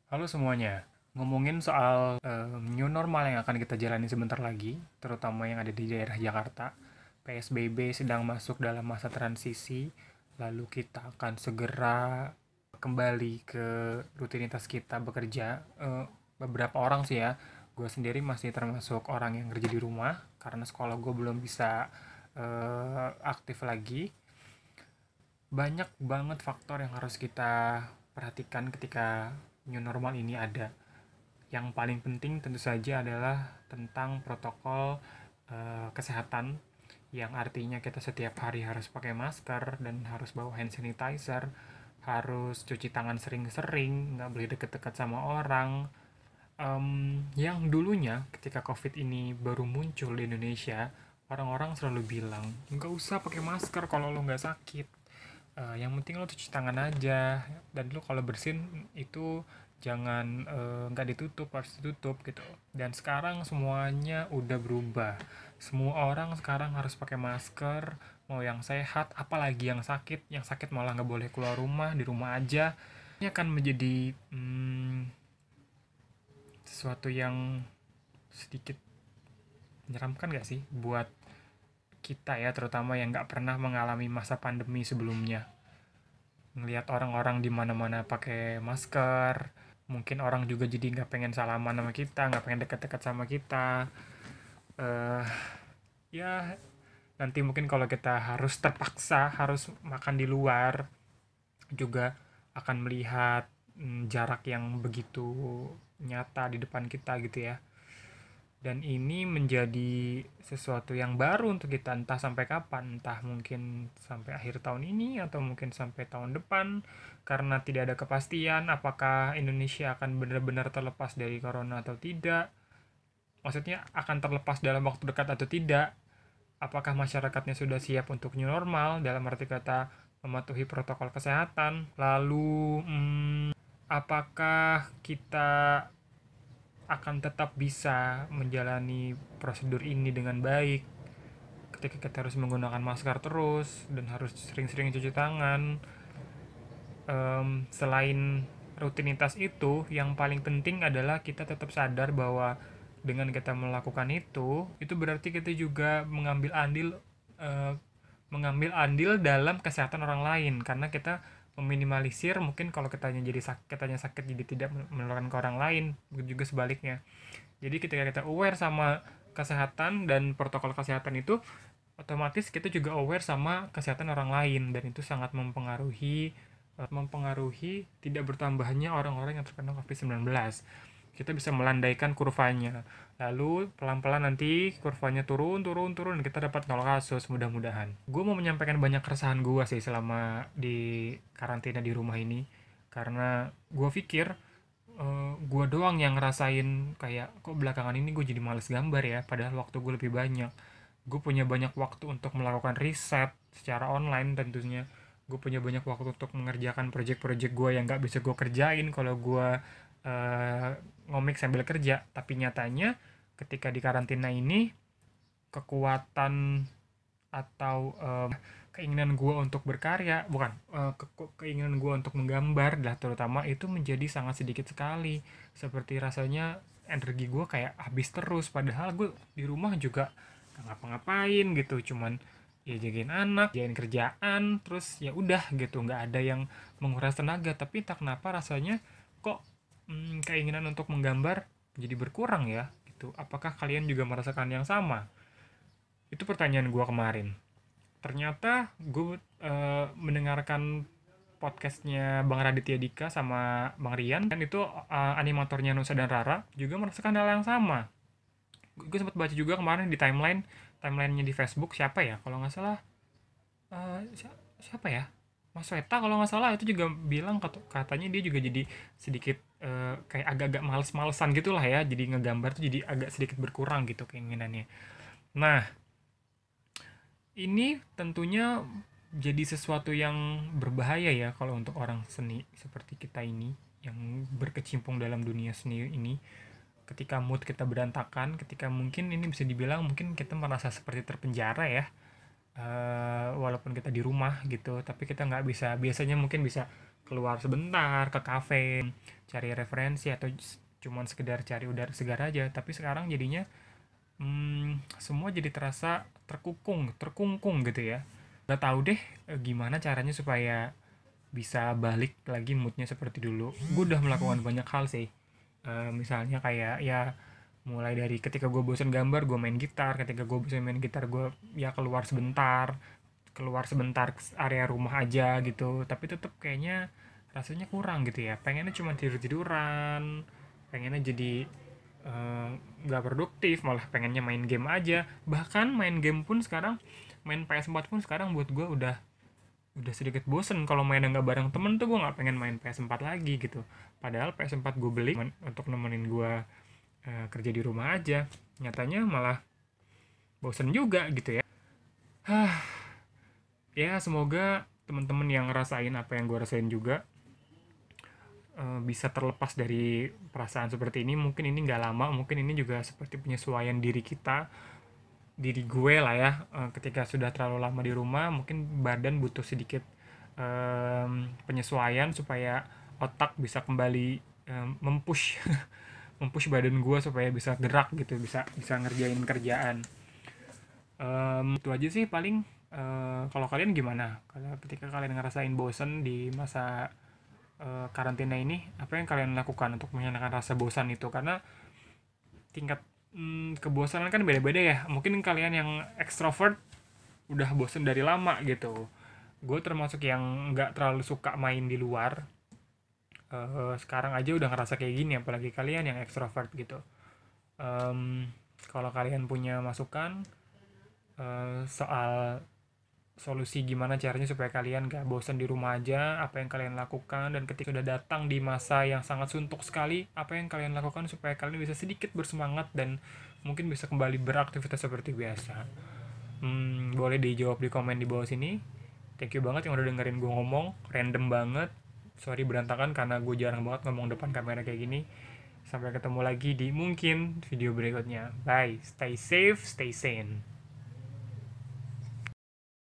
Halo semuanya, ngomongin soal new normal yang akan kita jalani sebentar lagi, terutama yang ada di daerah Jakarta. PSBB sedang masuk dalam masa transisi, lalu kita akan segera kembali ke rutinitas kita bekerja. Beberapa orang sih ya, gue sendiri masih termasuk orang yang kerja di rumah, karena sekolah gue belum bisa aktif lagi. Banyak banget faktor yang harus kita perhatikan ketika new normal ini ada. Yang paling penting tentu saja adalah tentang protokol kesehatan, yang artinya kita setiap hari harus pakai masker dan harus bawa hand sanitizer, harus cuci tangan sering-sering, nggak boleh deket-deket sama orang. Yang dulunya ketika COVID ini baru muncul di Indonesia, orang-orang selalu bilang nggak usah pakai masker kalau lo nggak sakit. Yang penting lo cuci tangan aja, dan lo kalau bersin itu jangan nggak ditutup, harus ditutup gitu. Dan sekarang semuanya udah berubah, semua orang sekarang harus pakai masker, mau yang sehat apalagi yang sakit malah nggak boleh keluar rumah, di rumah aja. Ini akan menjadi sesuatu yang sedikit menyeramkan gak sih buat kita ya, terutama yang nggak pernah mengalami masa pandemi sebelumnya. Ngelihat orang-orang di mana-mana pakai masker, mungkin orang juga jadi nggak pengen salaman sama kita, nggak pengen deket-deket sama kita. eh Ya, nanti mungkin kalau kita harus terpaksa harus makan di luar, juga akan melihat jarak yang begitu nyata di depan kita gitu ya. Dan ini menjadi sesuatu yang baru untuk kita, entah sampai kapan, entah mungkin sampai akhir tahun ini atau mungkin sampai tahun depan, karena tidak ada kepastian apakah Indonesia akan benar-benar terlepas dari corona atau tidak. Maksudnya akan terlepas dalam waktu dekat atau tidak. Apakah masyarakatnya sudah siap untuk new normal dalam arti kata mematuhi protokol kesehatan. Lalu apakah kita akan tetap bisa menjalani prosedur ini dengan baik ketika kita harus menggunakan masker terus dan harus sering-sering cuci tangan. Selain rutinitas itu, yang paling penting adalah kita tetap sadar bahwa dengan kita melakukan itu berarti kita juga eh, mengambil andil dalam kesehatan orang lain, karena kita meminimalisir mungkin kalau kitanya sakit jadi tidak menularkan ke orang lain, begitu juga sebaliknya. Jadi ketika kita aware sama kesehatan dan protokol kesehatan itu, otomatis kita juga aware sama kesehatan orang lain, dan itu sangat mempengaruhi tidak bertambahnya orang-orang yang terkena COVID-19. Kita bisa melandaikan kurvanya. Lalu pelan-pelan nanti kurvanya turun, turun, turun, dan kita dapat 0 kasus mudah-mudahan. Gue mau menyampaikan banyak keresahan gue sih selama di karantina di rumah ini. Karena gue pikir gue doang yang ngerasain kayak kok belakangan ini gue jadi males gambar ya, padahal waktu gue lebih banyak. Gue punya banyak waktu untuk melakukan riset secara online tentunya. Gue punya banyak waktu untuk mengerjakan project-project gue yang gak bisa gue kerjain kalau gue uh, ngomik sambil kerja. Tapi nyatanya ketika di karantina ini, kekuatan atau keinginan gue untuk berkarya, bukan keinginan gue untuk menggambar lah terutama, itu menjadi sangat sedikit sekali. Seperti rasanya energi gue kayak habis terus, padahal gue di rumah juga gak ngapa-ngapain gitu, cuman ya jagain anak, jagain kerjaan, terus ya udah gitu, nggak ada yang menguras tenaga. Tapi tak kenapa rasanya kok keinginan untuk menggambar jadi berkurang ya gitu. Apakah kalian juga merasakan yang sama? Itu pertanyaan gue kemarin. Ternyata gue mendengarkan podcastnya Bang Raditya Dika sama Bang Rian, kan itu animatornya Nusa dan Rara juga merasakan hal yang sama. Gue sempat baca juga kemarin di timelinenya di Facebook, siapa ya kalau nggak salah, siapa ya, Mas Weta kalau nggak salah, itu juga bilang katanya dia juga jadi sedikit kayak agak-agak males-malesan gitulah ya, jadi ngegambar tuh jadi agak sedikit berkurang gitu keinginannya. Nah, ini tentunya jadi sesuatu yang berbahaya ya kalau untuk orang seni seperti kita ini yang berkecimpung dalam dunia seni ini. Ketika mood kita berantakan, ketika mungkin ini bisa dibilang mungkin kita merasa seperti terpenjara ya, walaupun kita di rumah gitu, tapi kita nggak bisa, biasanya mungkin bisa keluar sebentar ke kafe, cari referensi atau cuman sekedar cari udara segar aja. Tapi sekarang jadinya semua jadi terasa terkungkung gitu ya. Nggak tahu deh gimana caranya supaya bisa balik lagi moodnya seperti dulu. Gue udah melakukan banyak hal sih. Misalnya kayak ya mulai dari ketika gue bosan gambar gue main gitar, ketika gue bosan main gitar gue ya keluar sebentar ke area rumah aja gitu, tapi tetap kayaknya rasanya kurang gitu ya, pengennya cuma tidur-tiduran, pengennya jadi eh, nggak produktif, malah pengennya main game aja. Bahkan main game pun sekarang, main PS4 pun sekarang buat gue udah sedikit bosen. Kalau main nggak bareng temen tuh gue nggak pengen main PS4 lagi gitu, padahal PS4 gue beli untuk nemenin gue kerja di rumah aja. Nyatanya malah bosen juga gitu ya. Ya semoga teman-teman yang ngerasain apa yang gue rasain juga bisa terlepas dari perasaan seperti ini. Mungkin ini nggak lama, mungkin ini juga seperti penyesuaian diri kita, diri gue lah ya. Ketika sudah terlalu lama di rumah mungkin badan butuh sedikit penyesuaian supaya otak bisa kembali mempush mempush badan gue supaya bisa gerak gitu, bisa bisa ngerjain kerjaan. Itu aja sih paling. Kalau kalian gimana? Kalau ketika kalian ngerasain bosen di masa karantina ini, apa yang kalian lakukan untuk menghilangkan rasa bosan itu? Karena tingkat kebosanan kan beda-beda ya. Mungkin kalian yang ekstrovert udah bosen dari lama gitu. Gue termasuk yang nggak terlalu suka main di luar. Sekarang aja udah ngerasa kayak gini, apalagi kalian yang ekstrovert gitu. Kalau kalian punya masukan soal solusi gimana caranya supaya kalian gak bosan di rumah aja, apa yang kalian lakukan, dan ketika udah datang di masa yang sangat suntuk sekali, apa yang kalian lakukan supaya kalian bisa sedikit bersemangat dan mungkin bisa kembali beraktivitas seperti biasa. Boleh dijawab di komen di bawah sini. Thank you banget yang udah dengerin gue ngomong, random banget. Sorry berantakan karena gue jarang banget ngomong depan kamera kayak gini. Sampai ketemu lagi di mungkin video berikutnya. Bye, stay safe, stay sane.